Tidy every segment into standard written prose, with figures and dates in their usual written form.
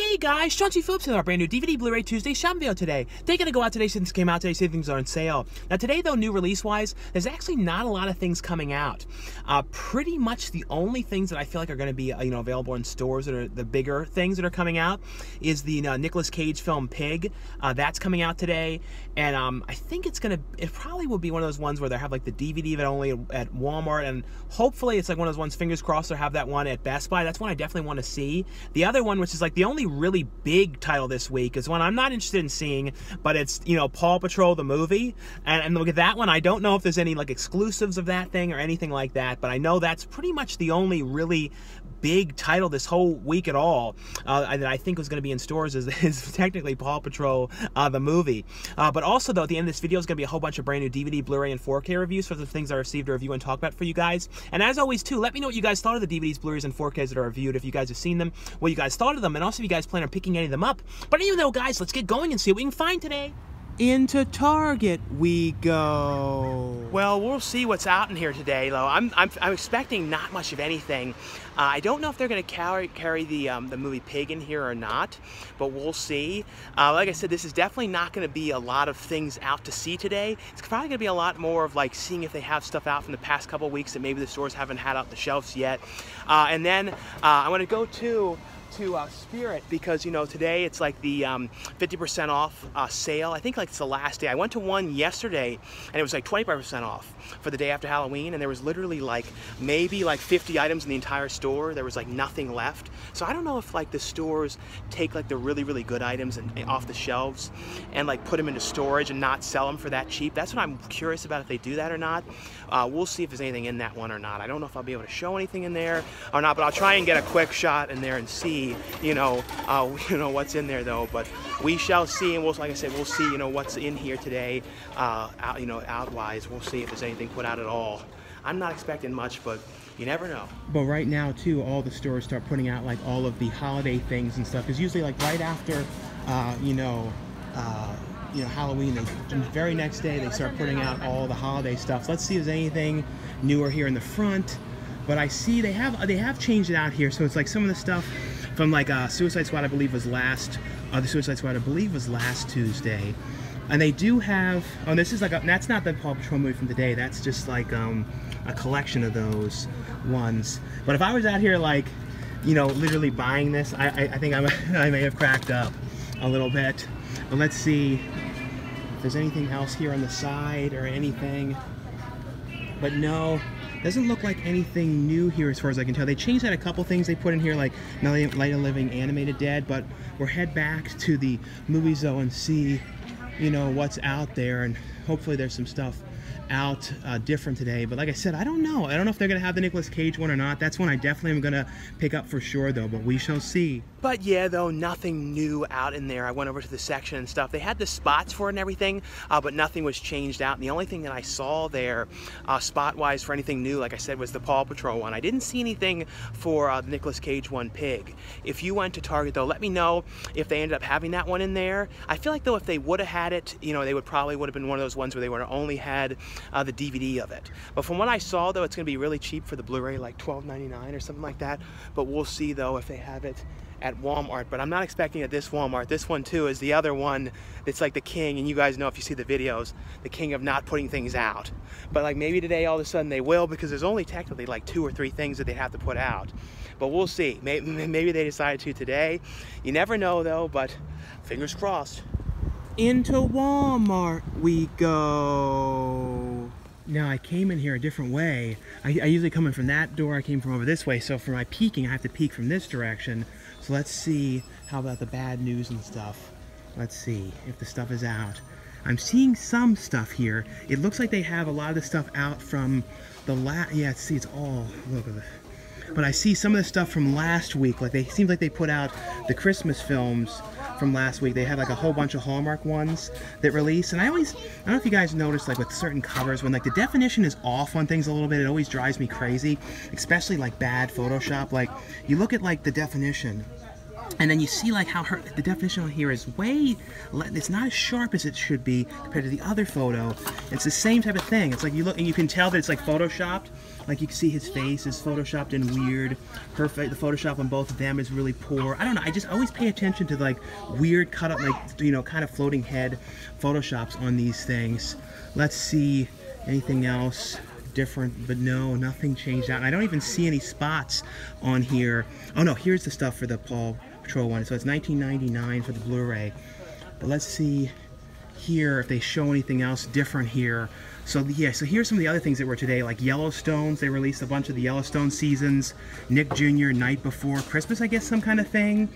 Hey guys, Chauncey Phillips with our brand new DVD Blu-ray Tuesday shopping video today. They're going to go out today since it came out today, say things are on sale. Now today though, new release-wise, there's actually not a lot of things coming out. Pretty much the only things that I feel like are going to be available in stores that are the bigger things that are coming out is the Nicolas Cage film Pig. That's coming out today, and I think it probably will be one of those ones where they have like the DVD of it only at Walmart, and hopefully it's like one of those ones, fingers crossed, they'll have that one at Best Buy. That's one I definitely want to see. The other one, which is like the only really big title this week, is one I'm not interested in seeing, but it's Paw Patrol the movie, and look at that one. I don't know if there's any like exclusives of that thing or anything like that, but I know that's pretty much the only really big title this whole week at all that I think was going to be in stores is technically Paw Patrol the movie. But also though, at the end of this video is going to be a whole bunch of brand new DVD, Blu-ray, and 4K reviews for the things I received a review and talk about for you guys. And as always too, let me know what you guys thought of the DVDs, Blu-rays, and 4Ks that are reviewed, if you guys have seen them, what you guys thought of them, and also if you guys plan on picking any of them up. But even though, guys, let's get going and see what we can find today. Into Target we go. Well, we'll see what's out in here today, though. I'm expecting not much of anything. I don't know if they're going to carry the movie Pig in here or not, but we'll see. Like I said, this is definitely not going to be a lot of things out to see today. It's probably going to be a lot more of like seeing if they have stuff out from the past couple weeks that maybe the stores haven't had out the shelves yet. And then I want to go to Spirit, because today it's like the 50% off sale. I think like it's the last day. I went to one yesterday and it was like 25% off for the day after Halloween, and there was literally like maybe like 50 items in the entire store. There was like nothing left. So I don't know if like the stores take like the really good items and off the shelves and like put them into storage and not sell them for that cheap. That's what I'm curious about, if they do that or not. We'll see if there's anything in that one or not. I don't know if I'll be able to show anything in there or not, but I'll try and get a quick shot in there and see what's in there though. But we shall see, and like I said, we'll see what's in here today, outwise. We'll see if there's anything put out at all. I'm not expecting much, but you never know. But right now too, all the stores start putting out like all of the holiday things and stuff, because usually like right after Halloween, the very next day they start putting out all the holiday stuff. So let's see if there's anything newer here in the front. But I see they have changed it out here, so it's like some of the stuff from like Suicide Squad, I believe was last Tuesday. And they do have, this is like that's not the Paw Patrol movie from today, that's just like a collection of those ones. But if I was out here like literally buying this, I think I may have cracked up a little bit. But let's see if there's anything else here on the side or anything. But no, doesn't look like anything new here as far as I can tell. They changed out a couple things they put in here, like Night of the Living Animated Dead, but we'll head back to the movies though and see what's out there, and hopefully there's some stuff out different today. But like I said, I don't know if they're gonna have the Nicolas Cage one or not. That's one I definitely am gonna pick up for sure though, but we shall see. But yeah, though, nothing new out in there. I went over to the section and stuff. They had the spots for it and everything, but nothing was changed out. And the only thing that I saw there spot-wise for anything new, like I said, was the Paw Patrol one. I didn't see anything for the Nicolas Cage one, Pig. If you went to Target though, let me know if they ended up having that one in there. I feel like though if they would have had it, they would have been one of those ones where they would have only had the DVD of it. But from what I saw though, it's going to be really cheap for the Blu-ray, like $12.99 or something like that. But we'll see though if they have it at Walmart. But I'm not expecting it at this Walmart. This one too is the other one that's like the king, and you guys know if you see the videos, the king of not putting things out. But like maybe today all of a sudden they will, because there's only technically like 2 or 3 things that they have to put out. But we'll see. Maybe they decided to today. You never know though, but fingers crossed. Into Walmart we go. Now I came in here a different way. I usually come in from that door. I came from over this way, so for my peeking I have to peek from this direction. So let's see, how about the bad news and stuff. Let's see if the stuff is out. I'm seeing some stuff here. It looks like they have a lot of the stuff out from the yeah, see, it's all, look at that. But I see some of the stuff from last week. Like it seems like they put out the Christmas films from last week. They had like a whole bunch of Hallmark ones that released. And I don't know if you guys noticed, like with certain covers, when like the definition is off on things a little bit, it always drives me crazy, especially like bad Photoshop. Like you look at like the definition, and then you see like how the definition on here is it's not as sharp as it should be compared to the other photo. It's the same type of thing. It's like you look and you can tell that it's like photoshopped Like you can see his face is photoshopped in weird. The Photoshop on both of them is really poor. I don't know, I just always pay attention to like weird cut up, like, you know, kind of floating head Photoshops on these things. Let's see anything else different, but no, nothing changed out. And I don't even see any spots on here. Oh no, here's the stuff for the Paw Patrol one. So it's $19.99 for the Blu-ray. But let's see here if they show anything else different here. So yeah, so here's some of the other things that were today, like Yellowstones. They released a bunch of the Yellowstone seasons. Nick Jr. Night Before Christmas, I guess, some kind of thing.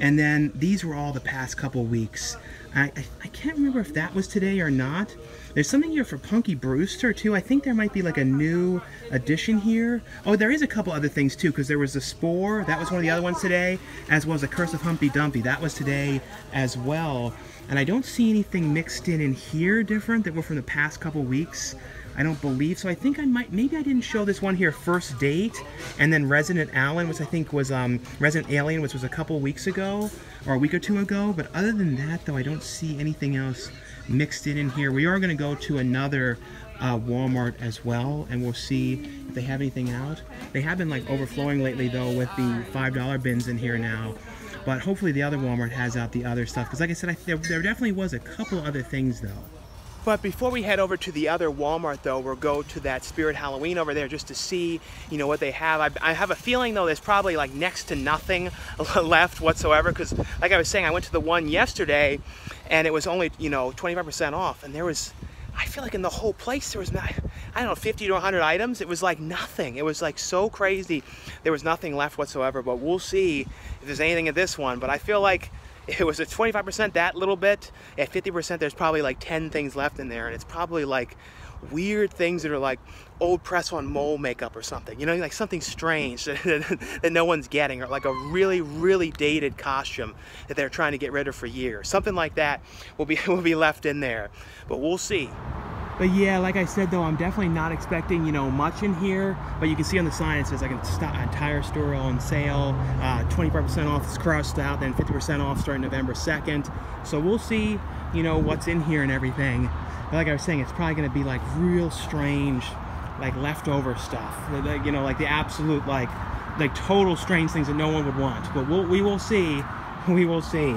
And then these were all the past couple weeks. I can't remember if that was today or not. There's something here for Punky Brewster too. I think there might be like a new edition here. Oh, there is a couple other things too, because there was the Spore. That was one of the other ones today, as was the Curse of Humpty Dumpty. That was today as well. And I don't see anything mixed in here different that were from the past couple weeks. I don't believe so. I think I might, maybe I didn't show this one here, First Date, and then Resident Alien, which I think was Resident Alien, which was a couple weeks ago, or a week or two ago. But other than that, though, I don't see anything else mixed in here. We are going to go to another Walmart as well, and we'll see if they have anything out. They have been like overflowing lately, though, with the $5 bins in here now. But hopefully the other Walmart has out the other stuff, because like I said, there definitely was a couple other things, though. But before we head over to the other Walmart, though, we'll go to that Spirit Halloween over there just to see, you know, what they have. I have a feeling, though, there's probably like next to nothing left whatsoever, because like I was saying, I went to the one yesterday and it was only, you know, 25% off, and there was, I feel like in the whole place there was not, I don't know, 50 to 100 items. It was like nothing. It was like so crazy. There was nothing left whatsoever, but we'll see if there's anything at this one. But I feel like it was at 25%, that little bit. At 50%, there's probably like 10 things left in there, and it's probably like weird things that are like old press-on mole makeup or something, you know, like something strange that no one's getting, or like a really, really dated costume that they're trying to get rid of for years. Something like that will be left in there, but we'll see. But yeah, like I said, though, I'm definitely not expecting, you know, much in here. But you can see on the sign it says like an entire store on sale, 25% off, it's crossed out, then 50% off starting November 2nd. So we'll see, you know, what's in here and everything. But like I was saying, it's probably going to be like real strange, like leftover stuff. You know, like the absolute, like total strange things that no one would want. But we will see. We will see.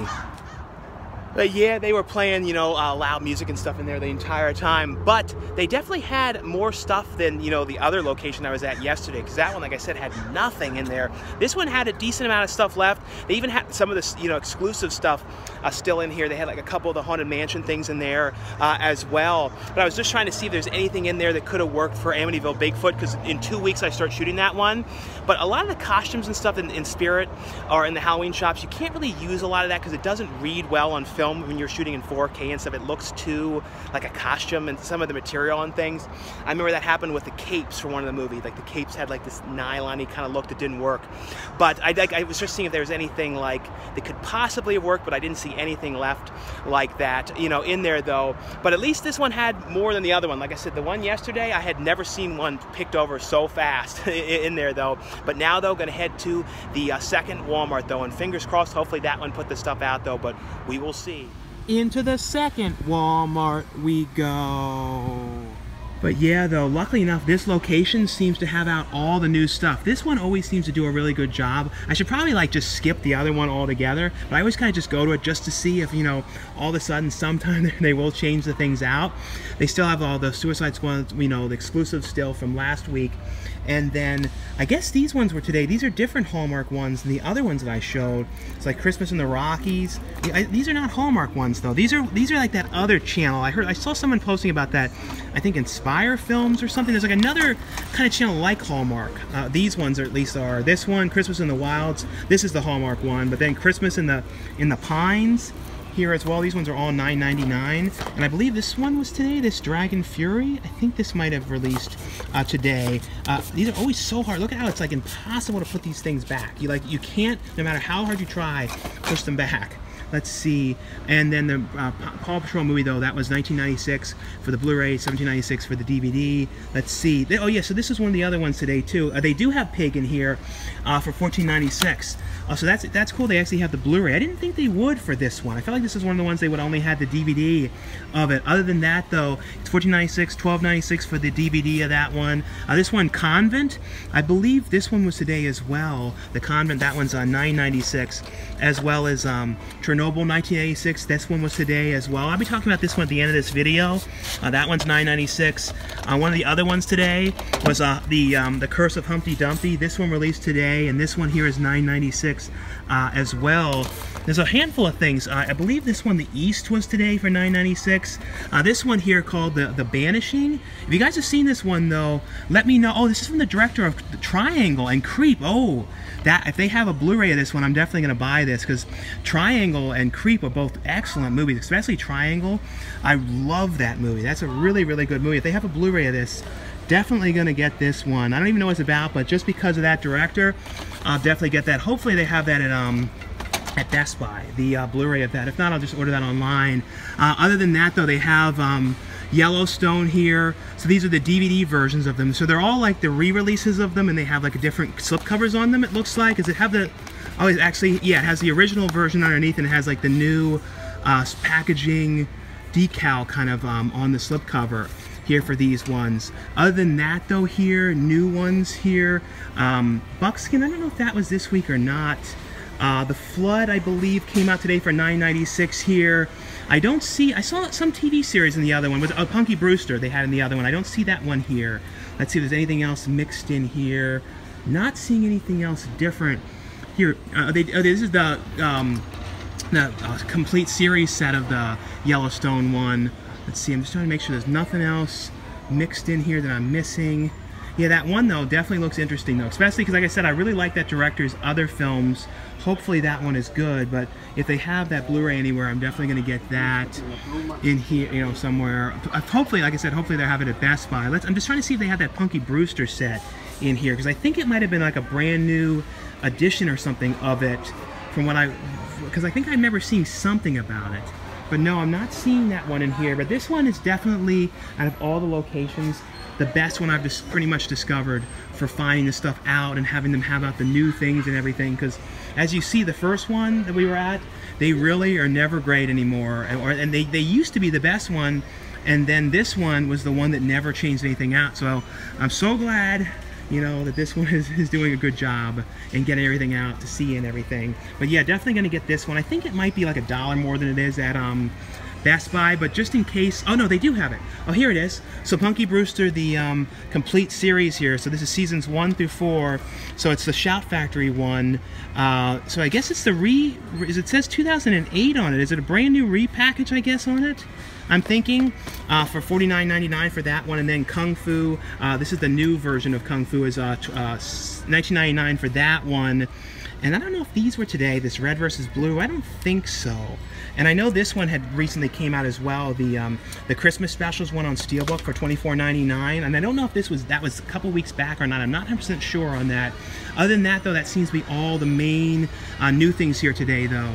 But yeah, they were playing, you know, loud music and stuff in there the entire time. But they definitely had more stuff than, you know, the other location I was at yesterday. Because that one, like I said, had nothing in there. This one had a decent amount of stuff left. They even had some of this, you know, exclusive stuff still in here. They had like a couple of the Haunted Mansion things in there as well. But I was just trying to see if there's anything in there that could have worked for Amityville Bigfoot. Because in 2 weeks I start shooting that one. But a lot of the costumes and stuff in Spirit or in the Halloween shops, you can't really use a lot of that because it doesn't read well on film when you're shooting in 4K and stuff. It looks too like a costume, and some of the material and things. I remember that happened with the capes for one of the movies. Like the capes had like this nylon-y kind of look that didn't work. But I was just seeing if there was anything like that could possibly have worked, but I didn't see anything left like that, you know, in there though. But at least this one had more than the other one. Like I said, the one yesterday, I had never seen one picked over so fast in there though. But now though, gonna head to the second Walmart though, and fingers crossed, hopefully that one put the stuff out though, but we will see. Into the second Walmart we go. But yeah, though, luckily enough, this location seems to have out all the new stuff. This one always seems to do a really good job. I should probably like just skip the other one altogether, but I always kind of just go to it just to see if, you know, all of a sudden sometime they will change the things out. They still have all the Suicide Squad, you know, the exclusive still from last week. And then I guess these ones were today. These are different Hallmark ones than the other ones that I showed. It's like Christmas in the Rockies. These are not Hallmark ones though. These are like that other channel. I saw someone posting about that. I think Inspire Films or something. There's like another kind of channel like Hallmark. These ones at least are. This one, Christmas in the Wilds. This is the Hallmark one. But then Christmas in the Pines here as well. These ones are all $9.99, and I believe this one was today, this Dragon Fury. I think this might have released today. These are always so hard. Look at how it's like impossible to put these things back. You can't, no matter how hard you try, push them back. Let's see. And then the Paw Patrol movie, though, that was 1996 for the Blu-ray, 1796 for the DVD. Let's see. Oh, yeah, so this is one of the other ones today, too. They do have Pig in here for $14.96. So that's cool. They actually have the Blu-ray. I didn't think they would for this one. I felt like this is one of the ones they would only have the DVD of it. Other than that, though, it's $14.96, $12.96 for the DVD of that one. This one, Convent, I believe this one was today as well. The Convent, that one's $9.96, as well as Chernobyl, 1986. This one was today as well. I'll be talking about this one at the end of this video. That one's $9.96. One of the other ones today was the Curse of Humpty Dumpty. This one released today, and this one here is $9.96 as well. There's a handful of things. I believe this one, The East, was today for $9.96. This one here called the Banishing. If you guys have seen this one, though, let me know. Oh, this is from the director of The Triangle and Creep. Oh, that if they have a Blu-ray of this one, I'm definitely going to buy this, because Triangle and Creep are both excellent movies, especially Triangle. I love that movie. That's a really, really good movie. If they have a Blu-ray of this, definitely going to get this one. I don't even know what it's about, but just because of that director, I'll definitely get that. Hopefully they have that at Best Buy, the Blu-ray of that. If not, I'll just order that online. Other than that, though, they have Yellowstone here. So these are the DVD versions of them. So they're all like the re-releases of them, and they have like a different slipcovers on them, it looks like. Does it have the... Oh, it's actually, yeah, it has the original version underneath, and it has like the new packaging decal kind of on the slipcover here for these ones. Other than that, though, here, new ones here. Buckskin, I don't know if that was this week or not. The Flood, I believe, came out today for $9.96 here. I saw some TV series in the other one. Was Punky Brewster they had in the other one. I don't see that one here. Let's see if there's anything else mixed in here. Not seeing anything else different here. This is the complete series set of the Yellowstone one. Let's see, I'm just trying to make sure there's nothing else mixed in here that I'm missing. Yeah, that one, though, definitely looks interesting, though. Especially because, like I said, I really like that director's other films. Hopefully that one is good, but if they have that Blu-ray anywhere, I'm definitely going to get that in here, you know, somewhere. Hopefully, like I said, hopefully they'll have it at Best Buy. I'm just trying to see if they have that Punky Brewster set in here, because I think it might have been like a brand new edition or something of it, from what because I think I remember seeing something about it. But no, I'm not seeing that one in here. But this one is definitely, out of all the locations, the best one I've just pretty much discovered for finding this stuff out and having them have out the new things and everything. Because as you see, the first one that we were at, they really are never great anymore. And they used to be the best one, and then this one was the one that never changed anything out. So I'm so glad, you know, that this one is doing a good job and getting everything out to see and everything. But yeah, definitely going to get this one. I think it might be like $1 more than it is at Best Buy, but just in case... Oh no, they do have it. Oh, here it is. So Punky Brewster, the complete series here. So this is seasons 1 through 4. So it's the Shout Factory one. So I guess it's the it says 2008 on it. Is it a brand new repackage, I guess, on it? I'm thinking for $49.99 for that one, and then Kung Fu. This is the new version of Kung Fu, is $19.99 for that one. And I don't know if these were today, this red versus blue. I don't think so. And I know this one had recently came out as well, the Christmas specials one on Steelbook for $24.99. And I don't know if that was a couple weeks back or not. I'm not 100% sure on that. Other than that, though, that seems to be all the main new things here today, though.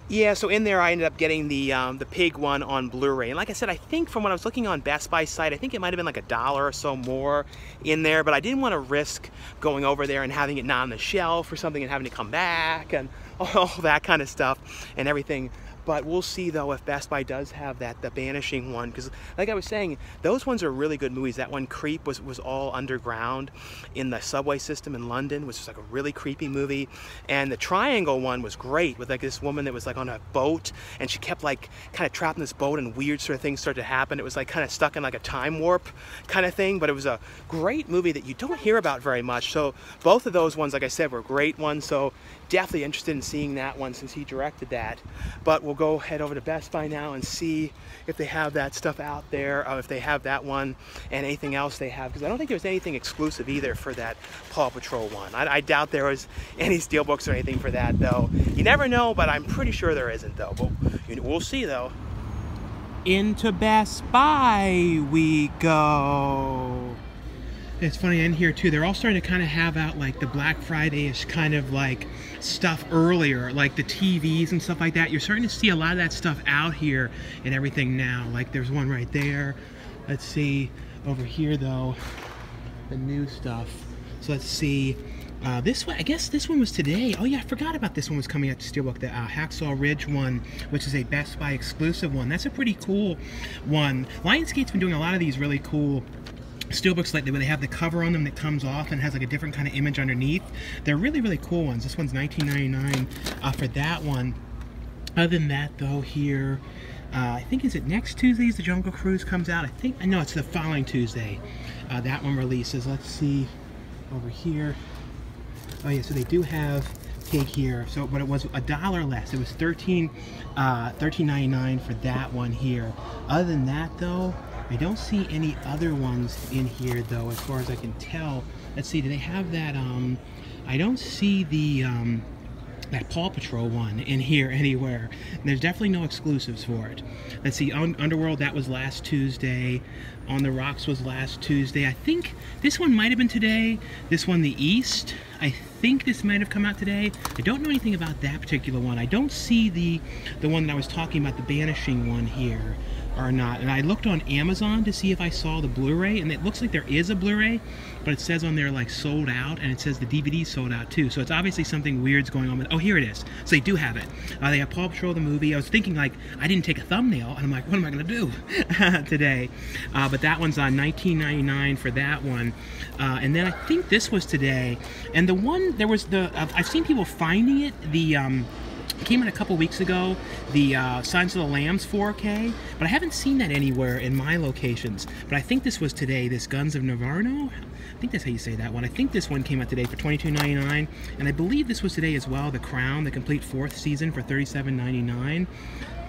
Yeah, so in there I ended up getting the Pig one on Blu-ray. And like I said, I think from when I was looking on Best Buy's site, I think it might have been like $1 or so more in there, but I didn't want to risk going over there and having it not on the shelf or something and having to come back and all that kind of stuff and everything. But we'll see, though, if Best Buy does have the Banishing one, because like I was saying, those ones are really good movies. That one, Creep, was all underground in the subway system in London, which was like a really creepy movie. And the Triangle one was great, with like this woman that was like on a boat, and she kept like kind of trapped in this boat, and weird sort of things started to happen. It was like kind of stuck in like a time warp kind of thing, but it was a great movie that you don't hear about very much. So both of those ones, like I said, were great ones. So definitely interested in seeing that one since he directed that. But we'll go head over to Best Buy now and see if they have that stuff out there, if they have that one and anything else they have, because I don't think there was anything exclusive either for that Paw Patrol one. I doubt there was any Steelbooks or anything for that, though. You never know, but I'm pretty sure there isn't, though. But we'll see, though. Into Best Buy we go. It's funny in here too, they're all starting to kind of have out like the Black Friday-ish kind of like stuff earlier, like the TVs and stuff like that. You're starting to see a lot of that stuff out here and everything now. Like there's one right there. Let's see over here though, the new stuff. So let's see. This one, I guess this one was today. Oh yeah, I forgot about this one was coming out to Steelbook, the Hacksaw Ridge one, which is a Best Buy exclusive one. That's a pretty cool one. Lionsgate's been doing a lot of these really cool Steelbooks lately where they have the cover on them that comes off and has like a different kind of image underneath. They're really, really cool ones. This one's $19.99 for that one. Other than that though, here, I think, is it next Tuesdays the Jungle Cruise comes out? I know it's the following Tuesday. That one releases. Let's see over here. Oh yeah, so they do have Pig here. So, but it was $1 less. It was $13.99 for that one here. Other than that though, I don't see any other ones in here though, as far as I can tell. Let's see, do they have that, I don't see the, that Paw Patrol one in here anywhere. There's definitely no exclusives for it. Let's see, Underworld, that was last Tuesday. On the Rocks was last Tuesday. I think this one might have been today. This one, The East, I think this might have come out today. I don't know anything about that particular one. I don't see the one that I was talking about, the Banishing one here, or not. And I looked on Amazon to see if I saw the Blu-ray, and it looks like there is a Blu-ray, but it says on there like sold out, and it says the DVD sold out too. So it's obviously something weird's going on with, oh, here it is. So they do have it. They have Paw Patrol the movie. I was thinking like, I didn't take a thumbnail, and I'm like, what am I gonna do today? But that one's on $19.99 for that one. And then I think this was today. And the one, there was the, I've seen people finding it, the, came in a couple weeks ago, the Silence of the Lambs 4K, but I haven't seen that anywhere in my locations. But I think this was today, this Guns of Navarno. I think that's how you say that one. I think this one came out today for $22.99, and I believe this was today as well, The Crown, the complete 4th season for $37.99.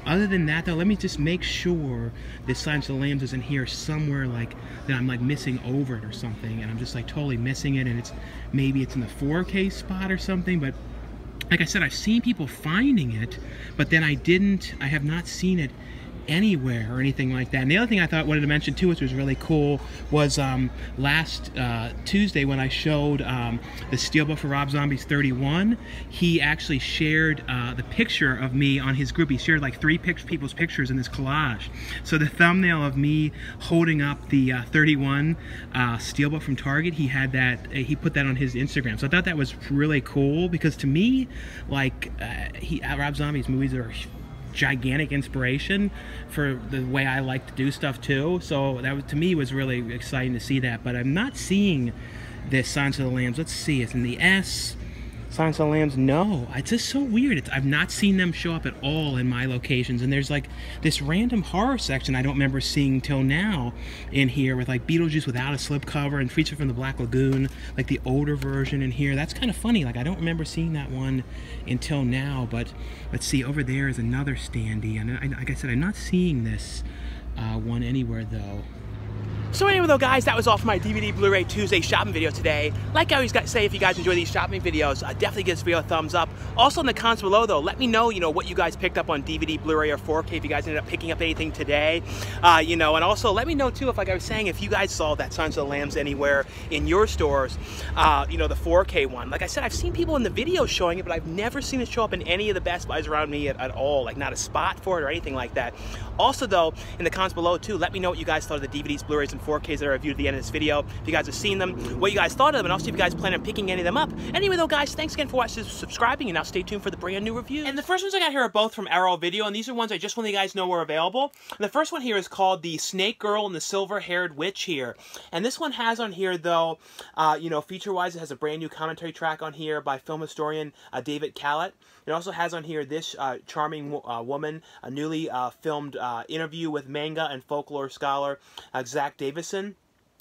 Other than that though, let me just make sure this Silence of the Lambs isn't here somewhere, like that I'm like missing over it or something, and I'm just like totally missing it, and it's maybe it's in the 4K spot or something. But like I said, I've seen people finding it, but then I have not seen it anywhere or anything like that. And the other thing I wanted to mention too, which was really cool, was last Tuesday when I showed the Steelbook for Rob Zombie's 31, he actually shared the picture of me on his group. He shared like 3 people's pictures in this collage. So the thumbnail of me holding up the 31 Steelbook from Target, he had that, he put that on his Instagram. So I thought that was really cool, because to me, like Rob Zombie's movies are gigantic inspiration for the way I like to do stuff too. So that was, to me, was really exciting to see that. But I'm not seeing this Silence of the Lambs. Let's see, it's in the S. Silence of the Lambs, no. It's just so weird. I've not seen them show up at all in my locations. And there's like this random horror section I don't remember seeing till now in here, with like Beetlejuice without a slipcover and Creature from the Black Lagoon, like the older version in here. That's kind of funny. Like I don't remember seeing that one until now. But let's see, over there is another standee. And like I said, I'm not seeing this one anywhere though. So anyway though, guys, that was all for my DVD Blu-ray Tuesday shopping video today. Like I always say, if you guys enjoy these shopping videos, definitely give this video a thumbs up. Also in the comments below though, let me know, what you guys picked up on DVD, Blu-ray, or 4K, if you guys ended up picking up anything today. And also let me know too, if like I was saying, if you guys saw that Silence of the Lambs anywhere in your stores, the 4K one. Like I said, I've seen people in the videos showing it, but I've never seen it show up in any of the Best Buys around me at all, like not a spot for it or anything like that. Also though, in the comments below too, let me know what you guys thought of the DVDs, Blu-rays, and 4Ks that I reviewed at the end of this video. If you guys have seen them, what you guys thought of them, and also if you guys plan on picking any of them up. Anyway though, guys, thanks again for watching, subscribing, and now stay tuned for the brand new review. And the first ones I got here are both from Arrow Video, and these are ones I just want you guys to know were available. And the first one here is called The Snake Girl and the Silver-Haired Witch here. And this one has on here though, feature-wise, it has a brand new commentary track on here by film historian David Callett. It also has on here this charming woman, a newly filmed interview with manga and folklore scholar Zach Davison.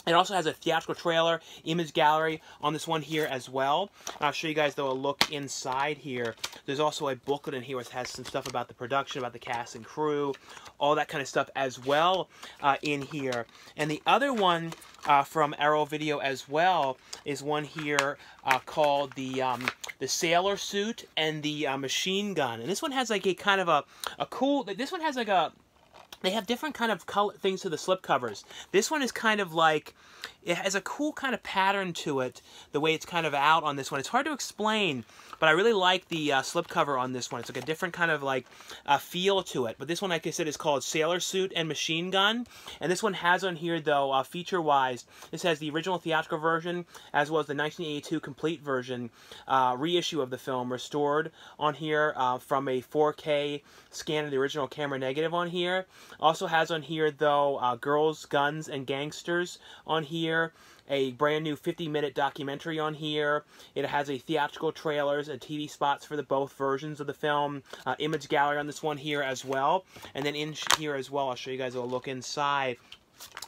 It also has a theatrical trailer, image gallery on this one here as well. And I'll show you guys, though, a look inside here. There's also a booklet in here which has some stuff about the production, about the cast and crew, all that kind of stuff as well in here. And the other one from Arrow Video as well is one here called the Sailor Suit and the Machine Gun. And this one has like a kind of a cool, this one has like a they have different kind of color things to the slipcovers. This one is kind of like, it has a cool kind of pattern to it, the way it's kind of out on this one. It's hard to explain, but I really like the slipcover on this one. It's like a different kind of like feel to it. But this one, like I said, is called Sailor Suit and Machine Gun. And this one has on here, though, feature-wise, this has the original theatrical version, as well as the 1982 complete version reissue of the film, restored on here from a 4K scan of the original camera negative on here. Also has on here, though, Girls, Guns, and Gangsters on here. A brand new 50-minute documentary on here. It has a theatrical trailers and TV spots for the both versions of the film. Image gallery on this one here as well. And then in here as well, I'll show you guys a look inside.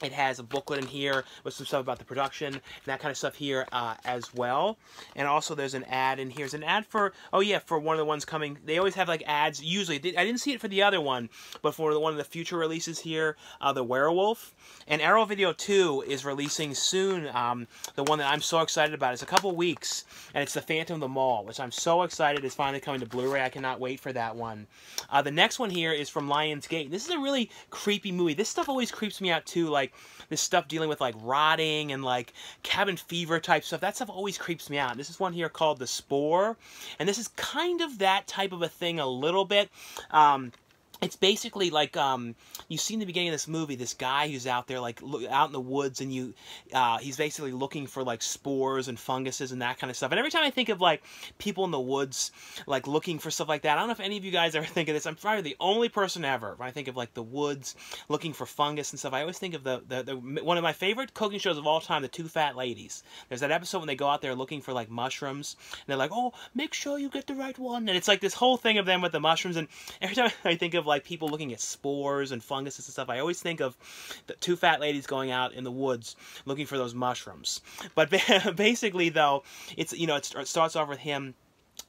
It has a booklet in here with some stuff about the production and that kind of stuff here as well. And also there's an ad in here. There's an ad for, oh yeah, for one of the ones coming. They always have like ads, usually. I didn't see it for the other one, but for one of the future releases here, The Werewolf. And Arrow Video 2 is releasing soon. The one that I'm so excited about. It's a couple weeks, and it's The Phantom of the Mall, which I'm so excited is finally coming to Blu-ray. I cannot wait for that one. The next one here is from Lionsgate. This is a really creepy movie. This stuff always creeps me out too, like this stuff dealing with like rotting and like cabin fever type stuff. That stuff always creeps me out. This is one here called The Spore, and this is kind of that type of a thing a little bit. It's basically like, you see in the beginning of this movie, this guy who's out there, like, out in the woods, and he's basically looking for, like, spores and funguses and that kind of stuff. And every time I think of, like, people in the woods, like, looking for stuff like that, I don't know if any of you guys ever think of this. I'm probably the only person ever, when I think of, like, the woods, looking for fungus and stuff. I always think of one of my favorite cooking shows of all time, The Two Fat Ladies. There's that episode when they go out there looking for, like, mushrooms, and they're like, oh, make sure you get the right one. And it's, like, this whole thing of them with the mushrooms, and every time I think of, like, people looking at spores and fungus and stuff, I always think of the two fat ladies going out in the woods looking for those mushrooms. But basically, though, it's, you know, it starts off with him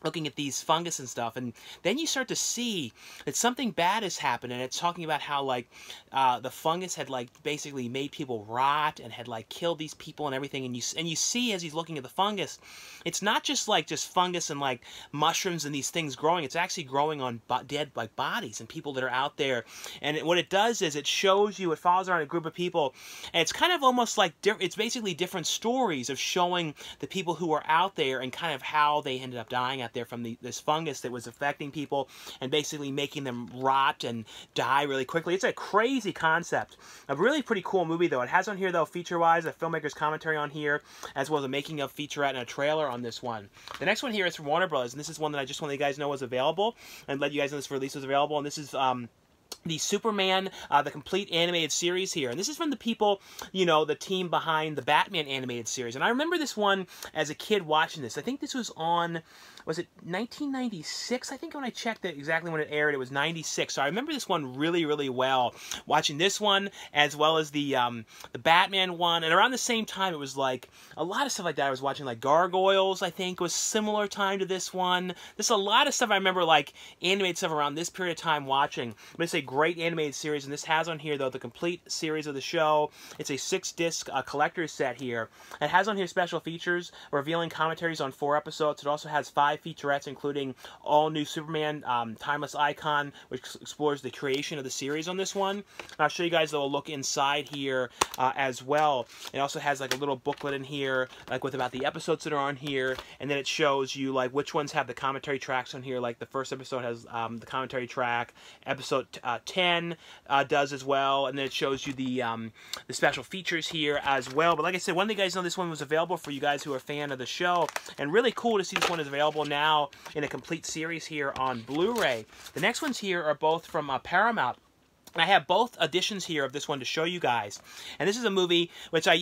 looking at these fungus and stuff, and then you start to see that something bad has happened, and it's talking about how, like, the fungus had, like, basically made people rot and had, like, killed these people and everything, and you see as he's looking at the fungus, it's not just, like, just fungus and, like, mushrooms and these things growing, it's actually growing on dead, like, bodies and people that are out there, and what it does is it shows you, it follows around a group of people, and it's kind of almost like, it's basically different stories of showing the people who are out there and kind of how they ended up dying out there from this fungus that was affecting people and basically making them rot and die really quickly. It's a crazy concept. A really pretty cool movie, though. It has on here, though, feature-wise, a filmmaker's commentary on here, as well as a making-of featurette and a trailer on this one. The next one here is from Warner Bros., and this is one that I just want you guys to know was available and let you guys know this release was available, and this is the Superman, the complete animated series here. And this is from the people, you know, the team behind the Batman animated series. And I remember this one as a kid watching this. I think this was on, was it 1996? I think when I checked it exactly when it aired, it was 96. So I remember this one really, really well. Watching this one as well as the Batman one. And around the same time, it was like a lot of stuff like that. I was watching like Gargoyles, I think, was similar time to this one. There's a lot of stuff I remember, like animated stuff around this period of time watching. But it's a great animated series, and this has on here, though, the complete series of the show. It's a 6-disc collector's set here. It has on here special features, revealing commentaries on 4 episodes. It also has 5 featurettes, including All New Superman, Timeless Icon, which explores the creation of the series on this one. And I'll show you guys, though, a look inside here as well. It also has, like, a little booklet in here, like, with about the episodes that are on here, and then it shows you, like, which ones have the commentary tracks on here. Like, the first episode has the commentary track. Episode 10 does as well, and then it shows you the special features here as well. But like I said, one of you guys know this one was available for you guys who are a fan of the show, and really cool to see this one is available now in a complete series here on Blu-ray. The next ones here are both from Paramount. And I have both editions here of this one to show you guys. And this is a movie which I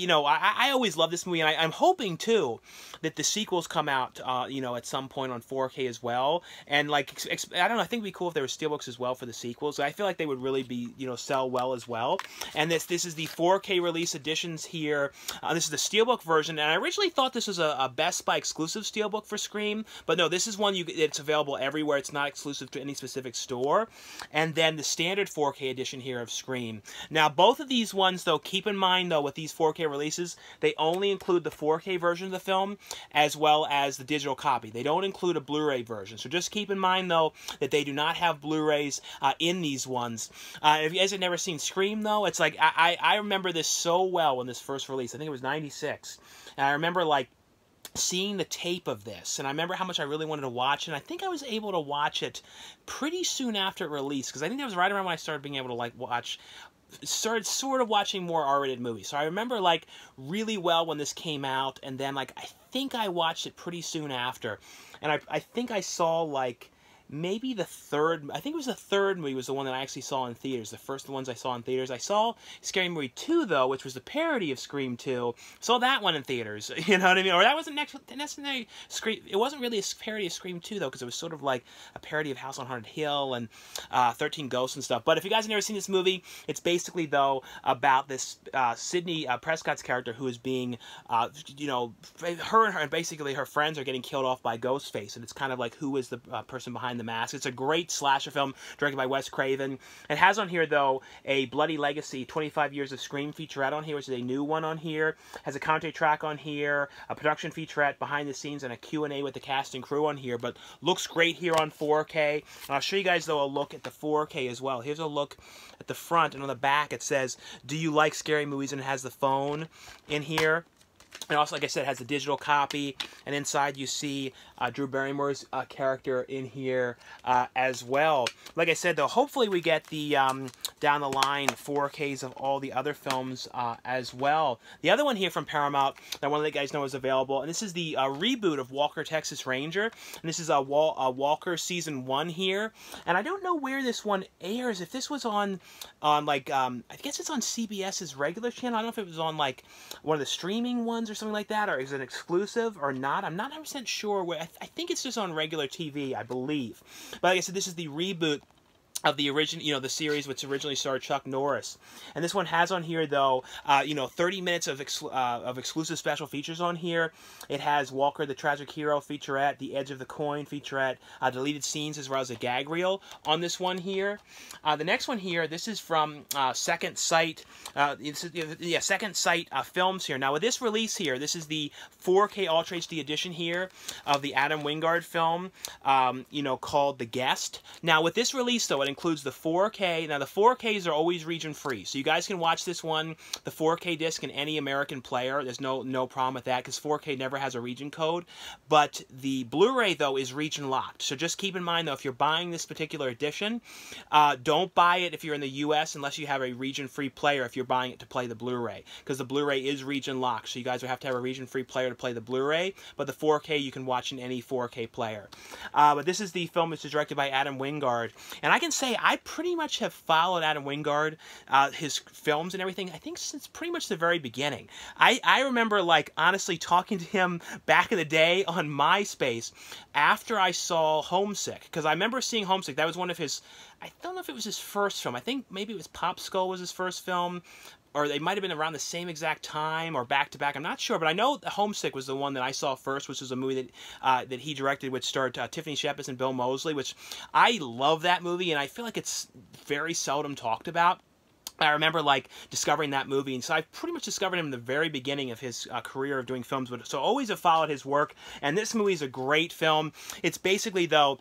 always love this movie, and I'm hoping too that the sequels come out, at some point on 4K as well. And like, I don't know, I think it'd be cool if there were steelbooks as well for the sequels. I feel like they would really be, sell well as well. And this is the 4K release editions here. This is the steelbook version, and I originally thought this was a Best Buy exclusive steelbook for Scream, but no, this is one it's available everywhere. It's not exclusive to any specific store. And then the standard 4K edition here of Scream. Now, both of these ones, though, keep in mind, though, with these 4K releases, they only include the 4K version of the film as well as the digital copy. They don't include a Blu-ray version. So just keep in mind, though, that they do not have Blu-rays in these ones. If you guys have never seen Scream, though, it's like, I remember this so well when this first released. I think it was 96. And I remember, like, seeing the tape of this, and I remember how much I really wanted to watch it, and I think I was able to watch it pretty soon after it released, because I think that was right around when I started being able to, like, started sort of watching more R-rated movies. So I remember, like, really well when this came out, and then, like, I think I watched it pretty soon after, and I think I saw, like, maybe the third, I think it was the third movie was the one that I actually saw in theaters. The first ones I saw in theaters. I saw Scary Movie 2, though, which was the parody of Scream 2. Saw that one in theaters, you know what I mean? Or that wasn't necessarily Scream, it wasn't really a parody of Scream 2, though, because it was sort of like a parody of House on Haunted Hill and 13 Ghosts and stuff. But if you guys have never seen this movie, it's basically, though, about this Sidney Prescott's character who is being, you know, her and basically her friends are getting killed off by Ghostface, and it's kind of like who is the person behind the mask. It's a great slasher film directed by Wes Craven. It has on here, though, a Bloody Legacy 25 Years of Scream featurette on here, which is a new one on here. Has a commentary track on here, a production featurette behind the scenes, and a Q&A with the cast and crew on here. But looks great here on 4K. And I'll show you guys, though, a look at the 4K as well. Here's a look at the front, and on the back it says, "Do you like scary movies?" and it has the phone in here. And also, like I said, it has a digital copy, and inside you see Drew Barrymore's character in here as well. Like I said, though, hopefully we get the down the line 4Ks of all the other films as well. The other one here from Paramount that I want to let you guys know is available, and this is the reboot of Walker, Texas Ranger, and this is Walker Season 1 here. And I don't know where this one airs. If this was on like, I guess it's on CBS's regular channel. I don't know if it was on, like, one of the streaming ones or something like that, or is it exclusive or not? I'm not 100% sure. I think it's just on regular TV, I believe. But like I said, this is the reboot of the original, you know, the series which originally starred Chuck Norris. And this one has on here, though, you know, 30 minutes of exclusive special features on here. It has Walker the Tragic Hero featurette, The Edge of the Coin featurette, deleted scenes, as well as a gag reel on this one here. The next one here, this is from Second Sight. Second Sight Films here. Now, with this release here, this is the 4K Ultra HD edition here of the Adam Wingard film, you know, called The Guest. Now, with this release, though, it includes the 4K. Now, the 4Ks are always region-free, so you guys can watch this one, the 4K disc, in any American player. There's no problem with that, because 4K never has a region code. But the Blu-ray, though, is region-locked. So just keep in mind, though, if you're buying this particular edition, don't buy it if you're in the U.S. unless you have a region-free player if you're buying it to play the Blu-ray, because the Blu-ray is region-locked. So you guys will have to have a region-free player to play the Blu-ray, but the 4K you can watch in any 4K player. But this is the film which is directed by Adam Wingard. And I can say I pretty much have followed Adam Wingard, his films and everything, I think since pretty much the very beginning. I remember, like, honestly talking to him back in the day on MySpace after I saw Homesick, because I remember seeing Homesick. That was one of his, I don't know if it was his first film. I think maybe it was Pop Skull was his first film, or they might have been around the same exact time or back-to-back. I'm not sure, but I know Homesick was the one that I saw first, which was a movie that that he directed, which starred Tiffany Shepis and Bill Moseley, which I love that movie, and I feel like it's very seldom talked about. I remember, like, discovering that movie, and so I pretty much discovered him in the very beginning of his career of doing films, but so always have followed his work, and this movie is a great film. It's basically, though,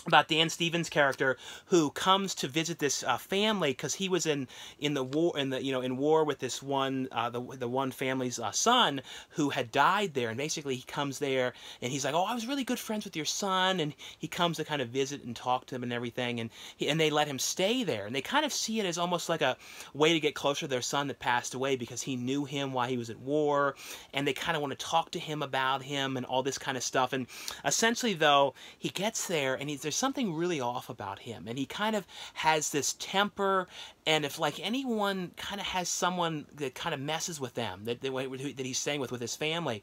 about Dan Stevens' character, who comes to visit this family because he was in the war, in war with this one the one family's son who had died there, and basically he comes there and he's like, "Oh, I was really good friends with your son," and he comes to kind of visit and talk to him and everything, and they let him stay there, and they kind of see it as almost like a way to get closer to their son that passed away because he knew him while he was at war, and they kind of want to talk to him about him and all this kind of stuff. And essentially, though, he gets there and there's something really off about him, and he kind of has this temper, and if, like, anyone kind of has someone that kind of messes with them, that he's staying with his family,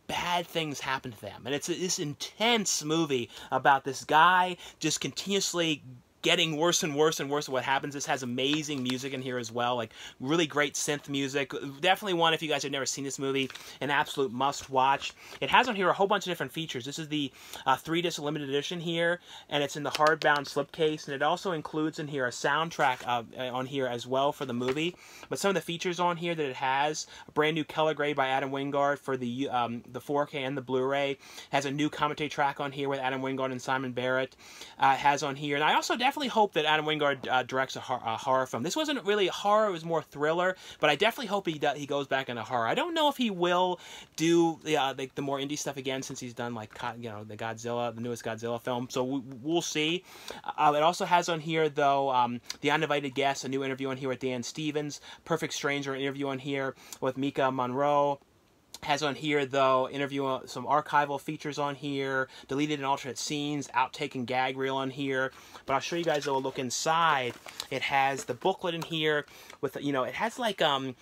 bad things happen to them. And it's this intense movie about this guy just continuously getting worse and worse and worse what happens. This has amazing music in here as well, like really great synth music. Definitely one, if you guys have never seen this movie, an absolute must watch. It has on here a whole bunch of different features. This is the 3-disc limited edition here, and it's in the hardbound slipcase, and it also includes in here a soundtrack on here as well for the movie. But some of the features on here that it has: a brand new color grade by Adam Wingard for the 4K and the Blu-ray. Has a new commentary track on here with Adam Wingard and Simon Barrett. Has on here, and I also definitely hope that Adam Wingard directs a horror film. This wasn't really horror; it was more thriller. But I definitely hope he goes back into horror. I don't know if he will do the more indie stuff again, since he's done like the newest Godzilla film. So we'll see. It also has on here though The Uninvited Guest, a new interview on here with Dan Stevens. Perfect Stranger, an interview on here with Mika Monroe. Has on here, though, some archival features on here, deleted and alternate scenes, outtake and gag reel on here. But I'll show you guys a look inside. It has the booklet in here with, it has like the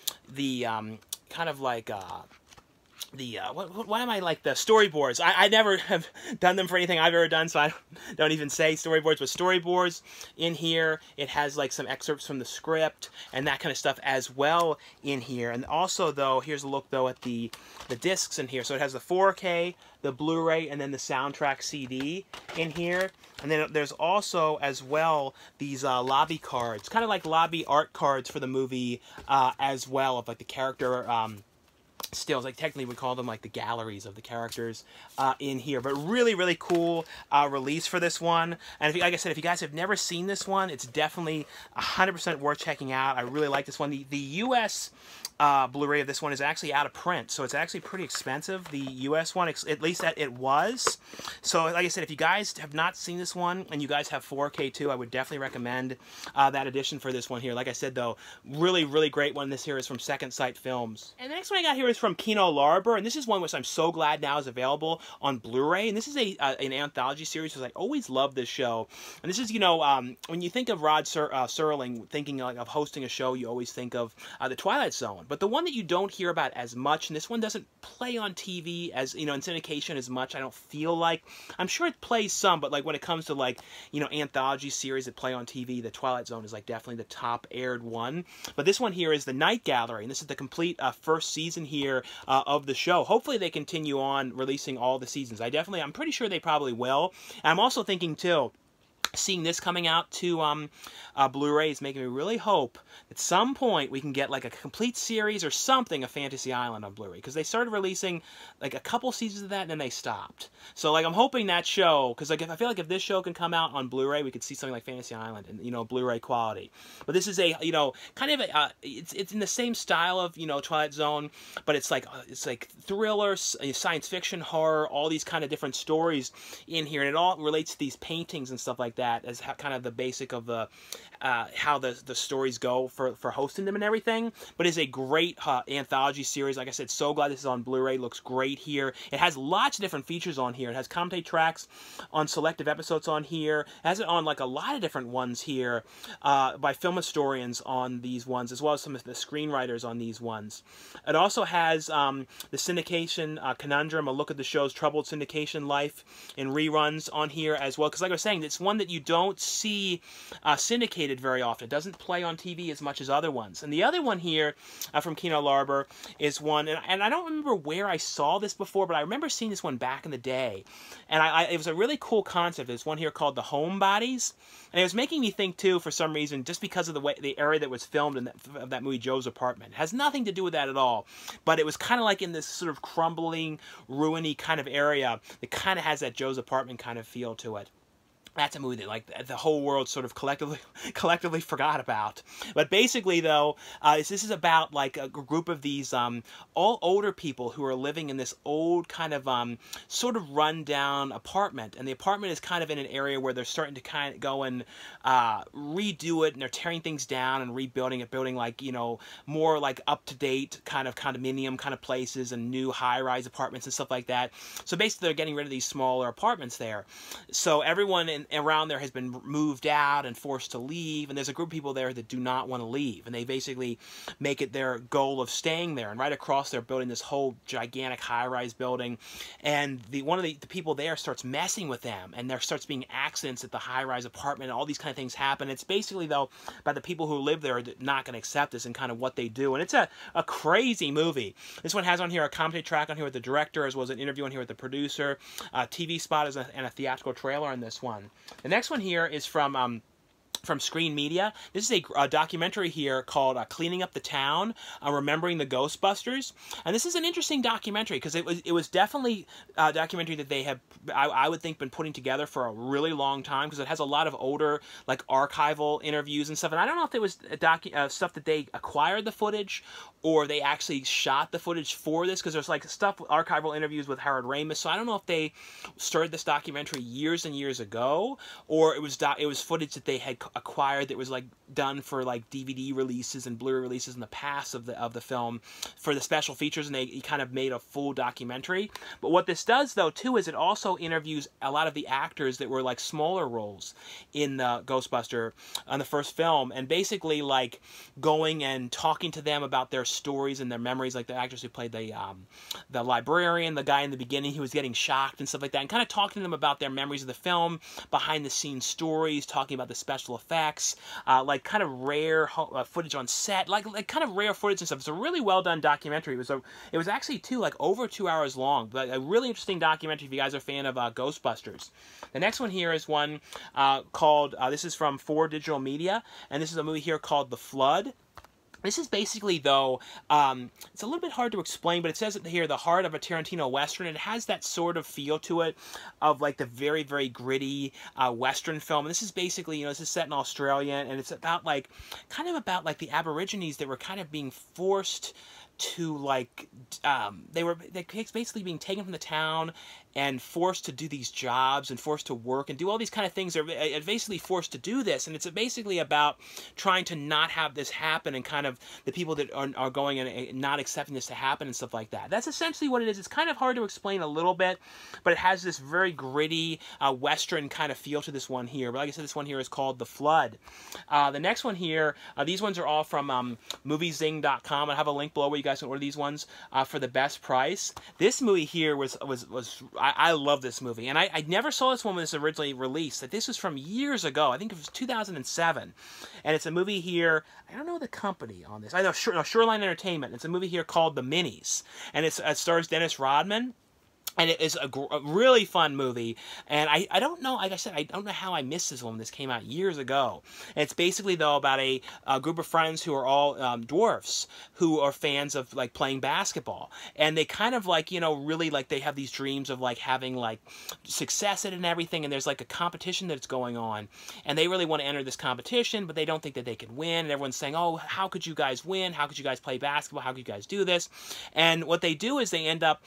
storyboards. I never have done them for anything I've ever done, so I don't even say storyboards, but storyboards in here. It has like some excerpts from the script and that kind of stuff as well in here. And also, though, here's a look though at the discs in here. So it has the 4K, the Blu-ray, and then the soundtrack CD in here. And then there's also as well these lobby cards, kind of like lobby art cards for the movie as well, of like the character stills. Like technically we call them like the galleries of the characters in here. But really, really cool release for this one. And like I said, if you guys have never seen this one, it's definitely 100% worth checking out. I really like this one. The US Blu-ray of this one is actually out of print, so it's actually pretty expensive. The US one, at least that it was. So like I said, if you guys have not seen this one and you guys have 4K too, I would definitely recommend that edition for this one here. Like I said though, really, really great one. This here is from Second Sight Films. And the next one I got here is from Kino Lorber, and this is one which I'm so glad now is available on Blu-ray. And this is an anthology series, because I always loved this show. And this is, when you think of Rod Serling, thinking like of hosting a show, you always think of The Twilight Zone. But the one that you don't hear about as much, and this one doesn't play on TV as, in syndication as much, I don't feel like. I'm sure it plays some, but like when it comes to like, anthology series that play on TV, The Twilight Zone is like definitely the top aired one. But this one here is The Night Gallery, and this is the complete first season here of the show. Hopefully they continue on releasing all the seasons. I'm pretty sure they probably will. And I'm also thinking too, seeing this coming out to Blu-ray is making me really hope at some point we can get like a complete series or something of Fantasy Island on Blu-ray, because they started releasing like a couple seasons of that and then they stopped. So like I'm hoping that show, because like I feel like if this show can come out on Blu-ray, we could see something like Fantasy Island and Blu-ray quality. But this is a kind of a it's in the same style of Twilight Zone, but it's like thriller, science fiction, horror, all these kind of different stories in here, and it all relates to these paintings and stuff like that as kind of the basic of the how the stories go for hosting them and everything. But it's a great anthology series. Like I said, so glad this is on Blu-ray. Looks great here. It has lots of different features on here. It has commentary tracks on selective episodes on here. It has it on like a lot of different ones here by film historians on these ones, as well as some of the screenwriters on these ones. It also has the syndication conundrum, a look at the show's troubled syndication life in reruns on here as well. Because like I was saying, it's one that you don't see syndicated very often. It doesn't play on TV as much as other ones. And the other one here from Kino Lorber is one, and I don't remember where I saw this before, but I remember seeing this one back in the day. And it was a really cool concept. There's one here called The Homebodies. And it was making me think, too, for some reason, just because of the area that was filmed in that movie, Joe's Apartment. It has nothing to do with that at all. But it was kind of like in this sort of crumbling, ruiny kind of area that kind of has that Joe's Apartment kind of feel to it. That's a movie that like the whole world sort of collectively forgot about. But basically, though, this is about like a group of these all older people who are living in this old kind of sort of run-down apartment. And the apartment is kind of in an area where they're starting to kind of go and redo it, and they're tearing things down and rebuilding it, building like, more like up-to-date kind of condominium kind of places and new high-rise apartments and stuff like that. So basically, they're getting rid of these smaller apartments there. So everyone around there has been moved out and forced to leave, and there's a group of people there that do not want to leave, and they basically make it their goal of staying there. And right across, they're building this whole gigantic high-rise building, and one of the people there starts messing with them, and there starts being accidents at the high-rise apartment, and all these kind of things happen. It's basically, though, about the people who live there are not going to accept this and kind of what they do. And it's a crazy movie. This one has on here a commentary track on here with the director, as well as an interview on here with the producer, a TV spot and a theatrical trailer on this one. The next one here is from Screen Media. This is a documentary here called Cleaning Up the Town, Remembering the Ghostbusters. And this is an interesting documentary because it was definitely a documentary that they have, I would think, been putting together for a really long time, because it has a lot of older, like, archival interviews and stuff. And I don't know if it was stuff that they acquired the footage or they actually shot the footage for this, because there's, like, archival interviews with Harold Ramis. So I don't know if they started this documentary years and years ago, or it was footage that they had acquired that was, like, done for, like, DVD releases and Blu-ray releases in the past of the film for the special features, and they kind of made a full documentary. But what this does, though, too, is it also interviews a lot of the actors that were, like, smaller roles in the Ghostbuster on the first film, and basically, like, going and talking to them about their stories and their memories, like the actors who played the librarian, the guy in the beginning who was getting shocked and stuff like that, and kind of talking to them about their memories of the film, behind the scenes stories, talking about the special effects, like kind of rare footage on set, like kind of rare footage and stuff. It's a really well done documentary. It was actually like over 2 hours long, but a really interesting documentary if you guys are a fan of Ghostbusters. The next one here is one called, this is from 4 Digital Media, and this is a movie here called The Flood. This is basically, though, it's a little bit hard to explain, but it says it here, the heart of a Tarantino Western. It has that sort of feel to it of, like, the very, very gritty Western film. And this is basically, this is set in Australia, and it's about, like, kind of about, like, the Aborigines that were kind of being forced to, like, they're basically being taken from the town and forced to do these jobs and forced to work and do all these kind of things. They're basically forced to do this, and it's basically about trying to not have this happen, and kind of the people that are going and not accepting this to happen and stuff like that. That's essentially what it is. It's kind of hard to explain a little bit, but it has this very gritty Western kind of feel to this one here. But like I said, this one here is called The Flood. The next one here, these ones are all from moviezing.com. I have a link below where you guys can order these ones for the best price. This movie here was I love this movie, and I never saw this one when this was originally released. That this was from years ago. I think it was 2007, and it's a movie here. I don't know the company on this. I know Shoreline Entertainment. It's a movie here called The Minis, and it stars Dennis Rodman. And it is a really fun movie, and I don't know, like I said, I don't know how I missed this one. This came out years ago. And it's basically, though, about a group of friends who are all dwarfs who are fans of, like, playing basketball. And they kind of, like, really, like, they have these dreams of, like, having, like, success at it and everything, and there's, like, a competition that's going on. And they really want to enter this competition, but they don't think that they can win. And everyone's saying, oh, how could you guys win? How could you guys play basketball? How could you guys do this? And what they do is they end up,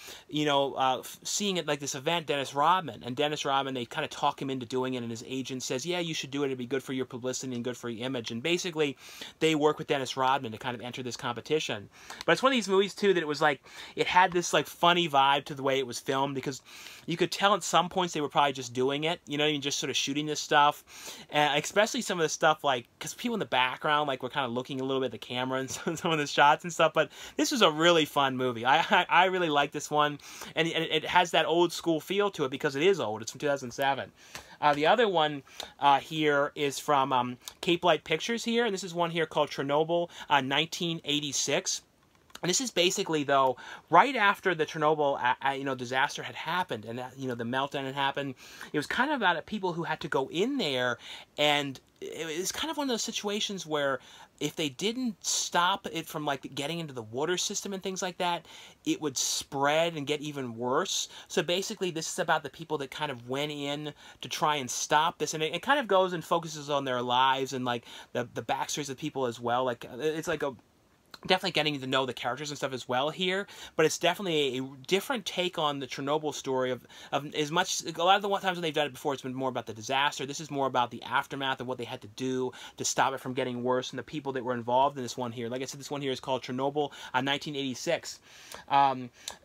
seeing it like this event, Dennis Rodman, they kind of talk him into doing it, and his agent says, yeah, you should do it, it'd be good for your publicity and good for your image. And basically they work with Dennis Rodman to kind of enter this competition. But it's one of these movies too that it was like, it had this, like, funny vibe to the way it was filmed, because you could tell at some points they were probably just doing it, just sort of shooting this stuff, and especially some of the stuff, like, because people in the background, like, were kind of looking a little bit at the camera and some of the shots and stuff. But this was a really fun movie. I really like this one, and it has that old school feel to it because it is old. It's from 2007. The other one here is from Cape Light Pictures here, and this is one here called Chernobyl 1986. And this is basically, though, right after the Chernobyl, disaster had happened, and the meltdown had happened. It was kind of about people who had to go in there, and it was kind of one of those situations where if they didn't stop it from, like, getting into the water system and things like that, it would spread and get even worse. So basically, this is about the people that kind of went in to try and stop this, and it kind of goes and focuses on their lives and, like, the backstories of people as well. Like, it's like definitely getting to know the characters and stuff as well here, but it's definitely a different take on the Chernobyl story of as much. A lot of the times when they've done it before, it's been more about the disaster. This is more about the aftermath of what they had to do to stop it from getting worse, and the people that were involved in this one here. Like I said, this one here is called Chernobyl 1986.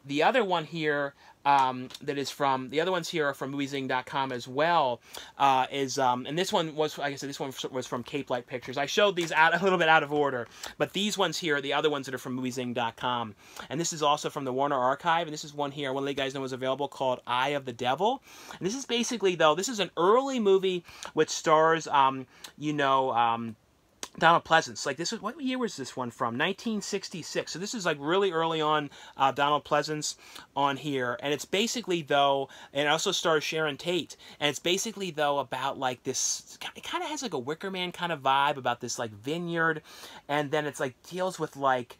The other one here that is from, the other ones here are from moviezing.com as well, and this one was, like I said, this one was from Cape Light Pictures. I showed these out a little bit out of order, but these ones here are the other ones that are from moviezing.com. And this is also from the Warner Archive, and this is one here, one of you guys know was available, called Eye of the Devil. And this is basically, though, this is an early movie which stars, you know, Donald Pleasance. Like, this is, what year was this one from? 1966. So this is like really early on, Donald Pleasance on here. And it's basically, though, and it also stars Sharon Tate. And it's basically, though, about like this, it kind of has like a Wicker Man kind of vibe about this like vineyard. And then it's like deals with like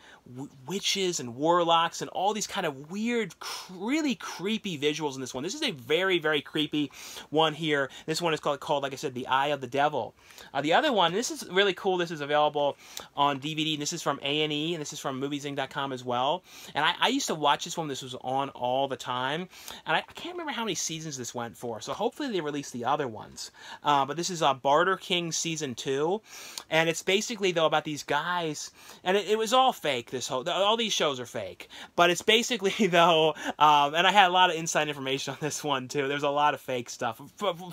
witches and warlocks and all these kind of weird, really creepy visuals in this one. This is a very, very creepy one here. This one is called, like I said, The Eye of the Devil. The other one, this is really cool. This is available on DVD, and this is from A&E, and this is from moviezing.com as well. And I used to watch this one. This was on all the time, and I can't remember how many seasons this went for, so hopefully they release the other ones. But this is Barter King Season 2, and it's basically, though, about these guys, and it was all fake. All these shows are fake, but it's basically, though, and I had a lot of inside information on this one, too. There's a lot of fake stuff,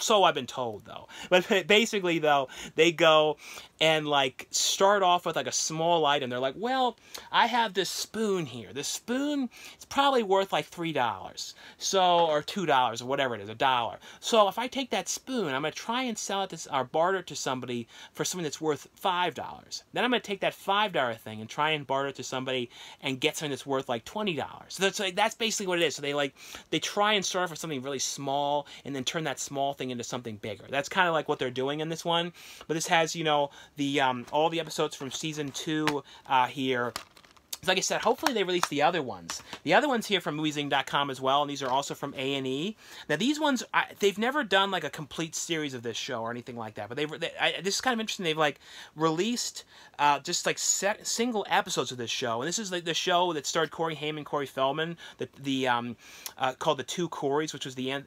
so I've been told, though. But basically, though, they go and like start off with like a small item. They're like, well, I have this spoon here. This spoon, it's probably worth like $3, so, or $2 or whatever it is, $1. So if I take that spoon, I'm gonna try and sell it to, or barter it to somebody for something that's worth $5. Then I'm gonna take that $5 thing and try and barter it to somebody and get something that's worth like $20. So that's basically what it is. So they try and start off with something really small and then turn that small thing into something bigger. That's kind of like what they're doing in this one. But this has, you know, the all the episodes from season 2 here. Like I said, hopefully they release the other ones. The other ones here from moviezing.com as well, and these are also from A&E. Now these ones, they've never done like a complete series of this show or anything like that, but this is kind of interesting. They've like released just like single episodes of this show, and this is like the show that starred Corey Haim and Corey Feldman, called The Two Coreys, which was the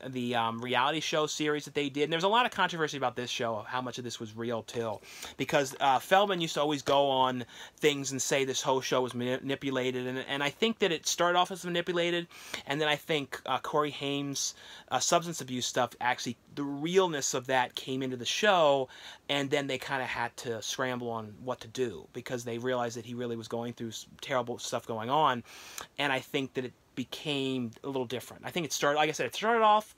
reality show series that they did. And there was a lot of controversy about this show, how much of this was real too, because Feldman used to always go on things and say this whole show was manipulated, and I think that it started off as manipulated, and then I think Corey Haim's substance abuse stuff, actually the realness of that came into the show, and then they kind of had to scramble on what to do because they realized that he really was going through terrible stuff going on, and I think that it became a little different. I think it started, like I said, it started off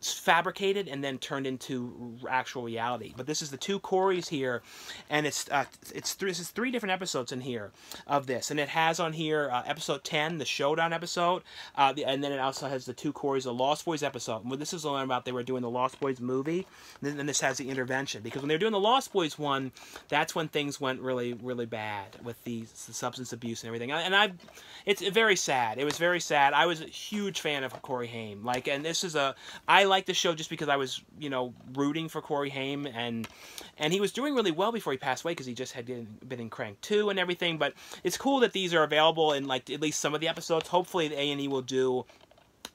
fabricated and then turned into actual reality. But this is The Two Coreys here, and this is 3 different episodes in here of this, and it has on here episode 10, the Showdown episode, and then it also has The Two Coreys, the Lost Boys episode. Well, this is the one about they were doing the Lost Boys movie, and then this has the intervention, because when they were doing the Lost Boys one, that's when things went really, really bad with the substance abuse and everything. And it's very sad. It was very sad. I was a huge fan of Corey Haim. Like, and this is I like the show just because I was, you know, rooting for Corey Haim, and he was doing really well before he passed away because he just had been in Crank 2 and everything. But it's cool that these are available in like at least some of the episodes. Hopefully the A&E will do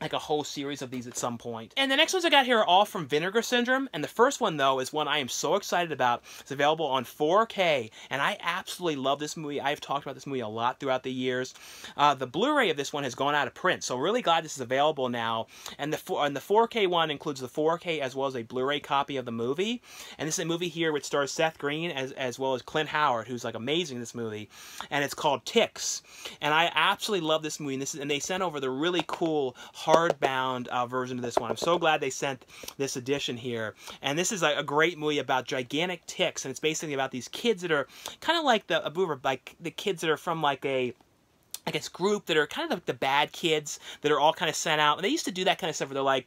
like a whole series of these at some point. And the next ones I got here are all from Vinegar Syndrome, and the first one, though, is one I am so excited about. It's available on 4K, and I absolutely love this movie. I've talked about this movie a lot throughout the years. The Blu-ray of this one has gone out of print, so I'm really glad this is available now. And the 4K one includes the 4K as well as a Blu-ray copy of the movie. And this is a movie here which stars Seth Green as well as Clint Howard, who's like amazing in this movie. And it's called Ticks. And I absolutely love this movie. And they sent over the really cool hardbound version of this one. I'm so glad they sent this edition here. And this is a great movie about gigantic ticks, and it's basically about these kids that are kind of like the kids that are from like a group that are kind of like the bad kids that are all kind of sent out. And they used to do that kind of stuff where they're like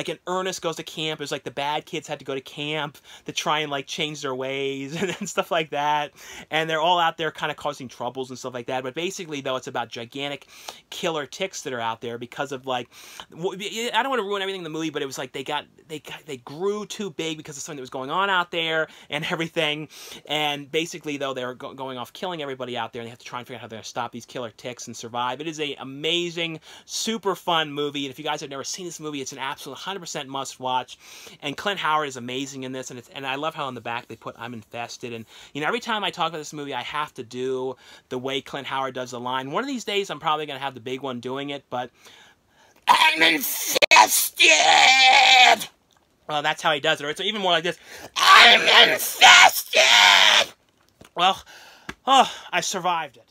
an Ernest goes to camp. It was like the bad kids had to go to camp to try and like change their ways and stuff like that. And they're all out there kind of causing troubles and stuff like that. But basically, though, it's about gigantic killer ticks that are out there because of like, I don't want to ruin everything in the movie, but it was like they grew too big because of something that was going on out there and everything. And basically, though, they're going off killing everybody out there, and they have to try and figure out how they're going to stop these killer ticks and survive. It is an amazing, super fun movie, and if you guys have never seen this movie, it's an absolute 100% must watch. And Clint Howard is amazing in this, and I love how on the back they put "I'm infested." And you know, every time I talk about this movie, I have to do the way Clint Howard does the line. One of these days, I'm probably going to have the big one doing it, but I'm infested! Well, that's how he does it. Or it's even more like this. I'm infested! Well, I survived it.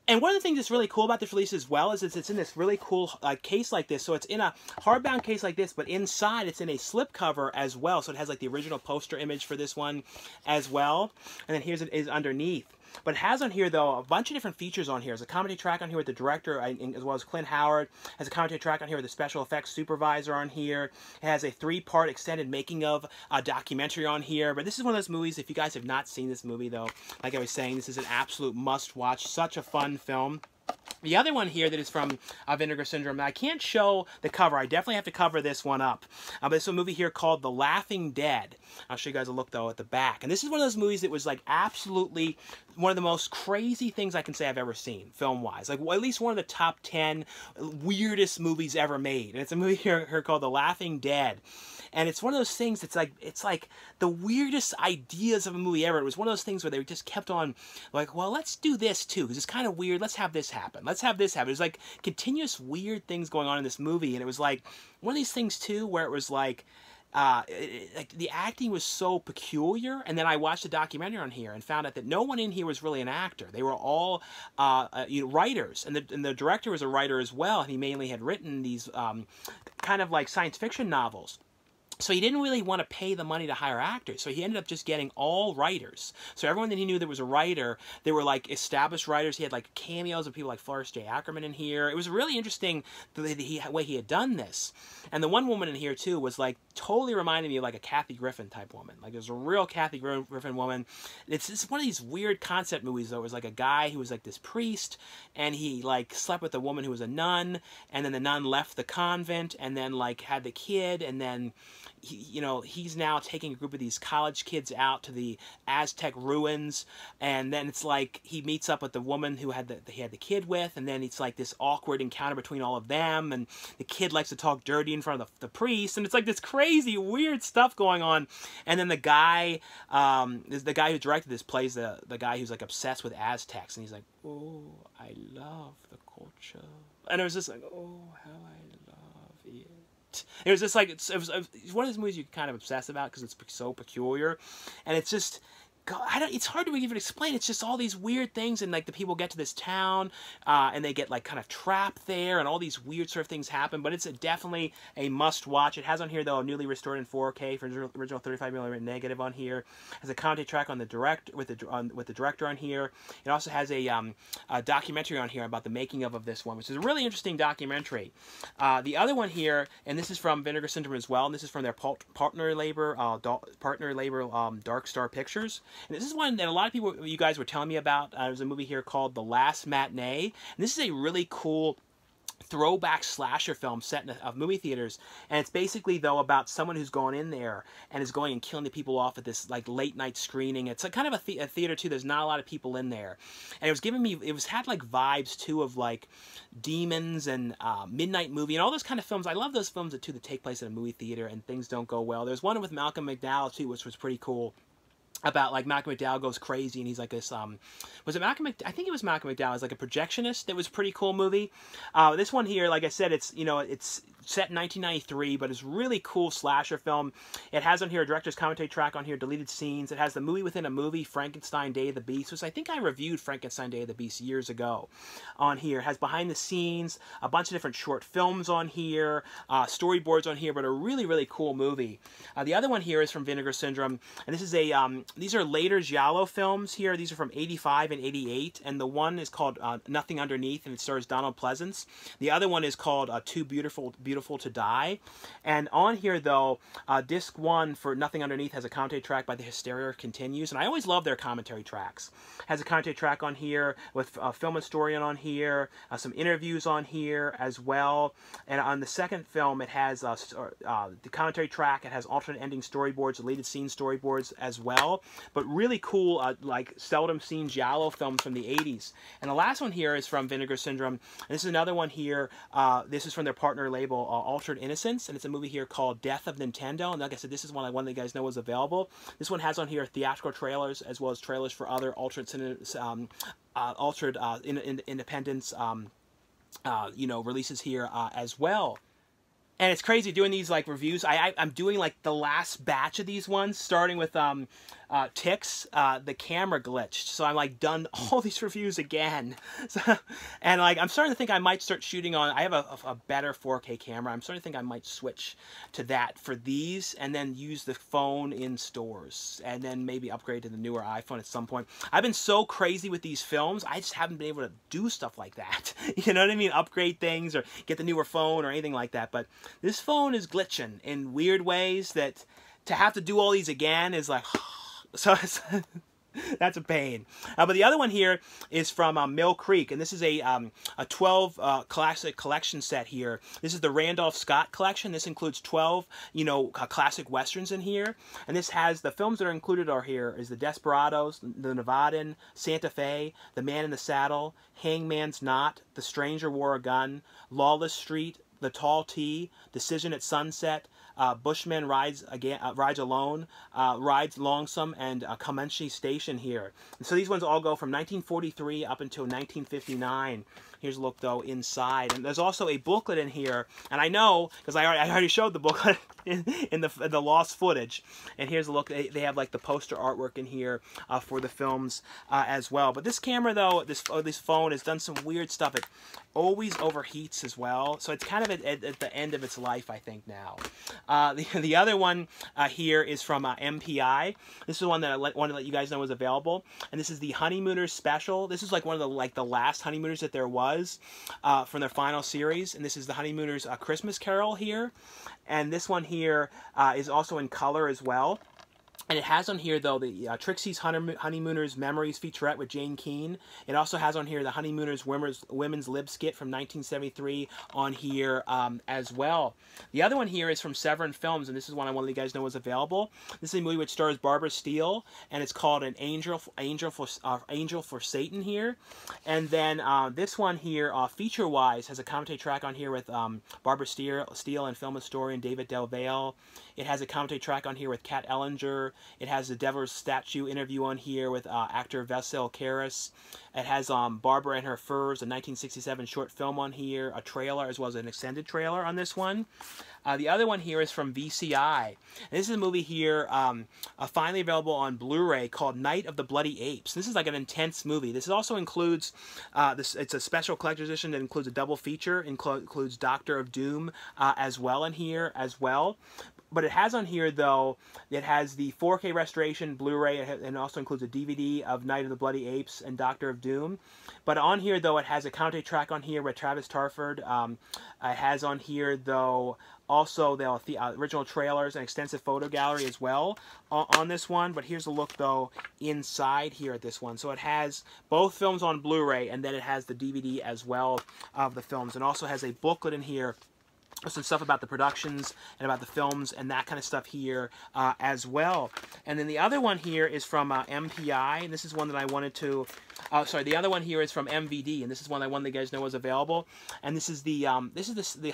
And one of the things that's really cool about this release as well is it's in this really cool case like this. So it's in a hardbound case like this, but inside it's in a slipcover as well. So it has like the original poster image for this one as well. And then here's it is underneath. But it has on here, though, a bunch of different features on here. There's a commentary track on here with the director, as well as Clint Howard. It has a commentary track on here with the special effects supervisor on here. It has a 3-part extended making of documentary on here. But this is one of those movies, if you guys have not seen this movie, though, like I was saying, this is an absolute must-watch. Such a fun film. The other one here that is from Vinegar Syndrome, I can't show the cover. I definitely have to cover this one up. But it's a movie here called The Laughing Dead. I'll show you guys a look, though, at the back. And this is one of those movies that was, like, absolutely one of the most crazy things I can say I've ever seen, film-wise. Like, well, at least one of the top 10 weirdest movies ever made. And it's a movie here called The Laughing Dead. And it's one of those things that's like, it's like the weirdest ideas of a movie ever. It was one of those things where they just kept on like, well, let's do this too, because it's kind of weird. Let's have this happen. Let's have this happen. It was like continuous weird things going on in this movie. And it was like one of these things too, where it was like, like the acting was so peculiar. And then I watched a documentary on here and found out that no one in here was really an actor. They were all writers, and the director was a writer as well. And he mainly had written these kind of like science fiction novels. So he didn't really want to pay the money to hire actors. So he ended up just getting all writers. So everyone that he knew that was a writer, they were like established writers. He had like cameos of people like Forrest J. Ackerman in here. It was really interesting the way he had done this. And the one woman in here too was like totally reminded me of like a Kathy Griffin type woman. Like there's a real Kathy Griffin woman. It's one of these weird concept movies though. It was like a guy who was like this priest, and he like slept with a woman who was a nun, and then the nun left the convent and then like had the kid, and then he's now taking a group of these college kids out to the Aztec ruins, and then it's like he meets up with the woman who he had the kid with, and then it's like this awkward encounter between all of them, and the kid likes to talk dirty in front of the priest, and it's like this crazy weird stuff going on. And then the guy who directed this plays the guy who's like obsessed with Aztecs, and he's like, oh, I love the culture, and it was just like, oh, how I love it. It was just like, it was one of those movies you kind of obsess about because it's so peculiar, and it's just, it's hard to even explain. It's just all these weird things, and like the people get to this town, and they get like kind of trapped there, and all these weird sort of things happen. But it's definitely a must-watch. It has on here though a newly restored in 4K for original 35mm negative on here. It has a commentary track on the with the director on here. It also has a documentary on here about the making of this one, which is a really interesting documentary. The other one here, and this is from Vinegar Syndrome as well, and this is from their partner label, Dark Star Pictures. And this is one that a lot of people, you guys were telling me about. There's a movie here called The Last Matinee. And this is a really cool throwback slasher film set in movie theaters, and it's basically though about someone who's gone in there and is going and killing the people off at this like late night screening. It's like kind of a theater too. There's not a lot of people in there, and it had like vibes too of like Demons and Midnight Movie and all those kind of films. I love those films that take place in a movie theater and things don't go well. There's one with Malcolm McDowell too, which was pretty cool, about like Malcolm McDowell goes crazy, and he's like this was it Malcolm I think it was Malcolm McDowell. It's like a projectionist. That was a pretty cool movie. This one here, like I said, it's it's set in 1993, but it's really cool slasher film. It has on here a director's commentary track on here, deleted scenes. It has the movie within a movie, Frankenstein Day of the Beast, which I think I reviewed Frankenstein Day of the Beast years ago on here. It has behind the scenes, a bunch of different short films on here, storyboards on here, but a really, really cool movie. The other one here is from Vinegar Syndrome, and this is these are later Giallo films here. These are from 85 and 88, and the one is called Nothing Underneath, and it stars Donald Pleasance. The other one is called Too Beautiful to Die. And on here, though, disc 1 for Nothing Underneath has a commentary track by The Hysteria Continues, and I always love their commentary tracks. Has a commentary track on here with a film historian on here, some interviews on here as well. And on the second film, it has the commentary track. It has alternate ending storyboards, deleted scene storyboards as well. But really cool, like seldom seen Giallo films from the 80s. And the last one here is from Vinegar Syndrome. And this is another one here. This is from their partner label, Altered Innocence, and it's a movie here called Death of Nintendo. And like I said, this is one I wanted you guys to know was available. This one has on here theatrical trailers as well as trailers for other altered independence releases here as well. And it's crazy doing these like reviews. I'm doing like the last batch of these ones, starting with Ticks. The camera glitched, so I'm like done all these reviews again. So, and like I'm starting to think I might start shooting on. I have a better 4K camera. I'm starting to think I might switch to that for these, and then use the phone in stores, and then maybe upgrade to the newer iPhone at some point. I've been so crazy with these films, I just haven't been able to do stuff like that. You know what I mean? Upgrade things or get the newer phone or anything like that. But this phone is glitching in weird ways that to have to do all these again is like, so it's, that's a pain. But the other one here is from Mill Creek, and this is a 12 classic collection set here. This is the Randolph Scott collection. This includes 12, classic westerns in here, and this has the films that are included are here is the Desperados, the Nevadan, Santa Fe, The Man in the Saddle, Hangman's Knot, The Stranger Wore a Gun, Lawless Street, The Tall T, Decision at Sunset, Bushman Rides Alone, Rides Lonesome, and Comanche Station here. And so these ones all go from 1943 up until 1959. Here's a look, though, inside. And there's also a booklet in here. And I know, because I already showed the booklet in the lost footage. And here's a look. They have, like, the poster artwork in here for the films as well. But this camera, though, this phone has done some weird stuff. It always overheats as well. So it's kind of at the end of its life, I think, now. The other one here is from MPI. This is one that I wanted to let you guys know was available. And this is the Honeymooners Special. This is, like, one of the last Honeymooners that there was from their final series, and this is the Honeymooners Christmas Carol here, and this one here is also in color as well. And it has on here, though, the Trixie's Honeymooners Memories featurette with Jane Keane. It also has on here the Honeymooners Women's Lib Skit from 1973 on here as well. The other one here is from Severin Films, and this is one I want to let you guys know is available. This is a movie which stars Barbara Steele, and it's called An Angel for Satan here. And then this one here, feature-wise, has a commentary track on here with Barbara Steele and film historian David Del Valle. It has a commentary track on here with Kat Ellinger. It has the Devil's Statue interview on here with actor Vasil Karas. It has Barbara and Her Furs, a 1967 short film on here, a trailer as well as an extended trailer on this one. The other one here is from VCI. And this is a movie here finally available on Blu-ray called Night of the Bloody Apes. This is like an intense movie. This also includes, it's a special collector's edition that includes a double feature, includes Doctor of Doom as well in here as well. But it has on here, though, it has the 4K restoration Blu-ray, and also includes a DVD of Night of the Bloody Apes and Doctor of Doom. But on here, though, it has a commentary track on here with Travis Tarford. It has on here, though, also the original trailers and extensive photo gallery as well on this one. But here's a look, though, inside here at this one. So it has both films on Blu-ray, and then it has the DVD as well of the films. And also has a booklet in here, some stuff about the productions and about the films and that kind of stuff here as well. And then the other one here is from MPI, and this is one that I wanted to... the other one here is from MVD, and this is one I wanted you guys know was available. And this is the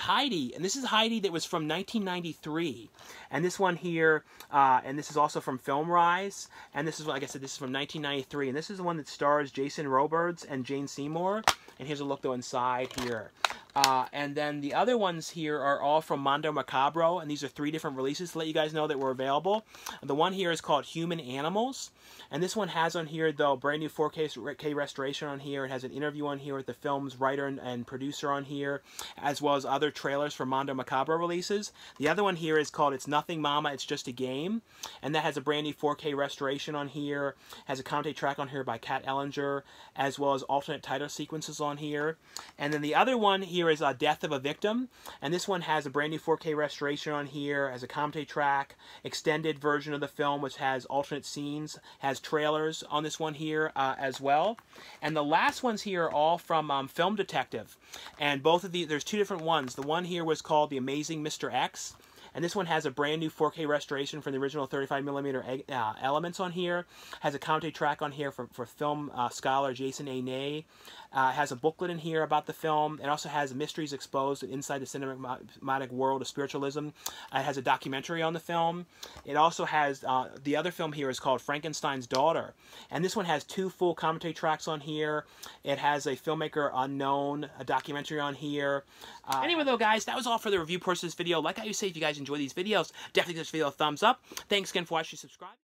Heidi, and this is Heidi that was from 1993. And this one here, and this is also from Film Rise, and this is, like I said, this is from 1993. And this is the one that stars Jason Robards and Jane Seymour. And here's a look, though, inside here. And then the other ones here are all from Mondo Macabro, and these are 3 different releases to let you guys know that were available. The one here is called Human Animals, and this one has on here, though, brand new 4K restoration on here. It has an interview on here with the film's writer and producer on here, as well as other trailers for Mondo Macabro releases. The other one here is called It's Nothing Mama, It's Just a Game, and that has a brand new 4K restoration on here, has a commentary track on here by Kat Ellinger, as well as alternate title sequences on here. And then the other one here is Death of a Victim, and this one has a brand new 4K restoration on here, has a commentary track, extended version of the film which has alternate scenes, has trailers on this one here as well. And the last ones here are all from Film Detective, and both of these, there's 2 different ones. The one here was called The Amazing Mr. X, And this one has a brand new 4K restoration from the original 35mm elements on here. Has a commentary track on here for film scholar Jason A. Nay. Has a booklet in here about the film. It also has mysteries exposed inside the cinematic world of spiritualism. It has a documentary on the film. It also has, the other film here is called Frankenstein's Daughter. And this one has 2 full commentary tracks on here. It has a filmmaker unknown, a documentary on here. Anyway though guys, that was all for the review portion of this video. Like I always say, if you guys enjoy these videos, definitely give this video a thumbs up. Thanks again for watching, subscribe.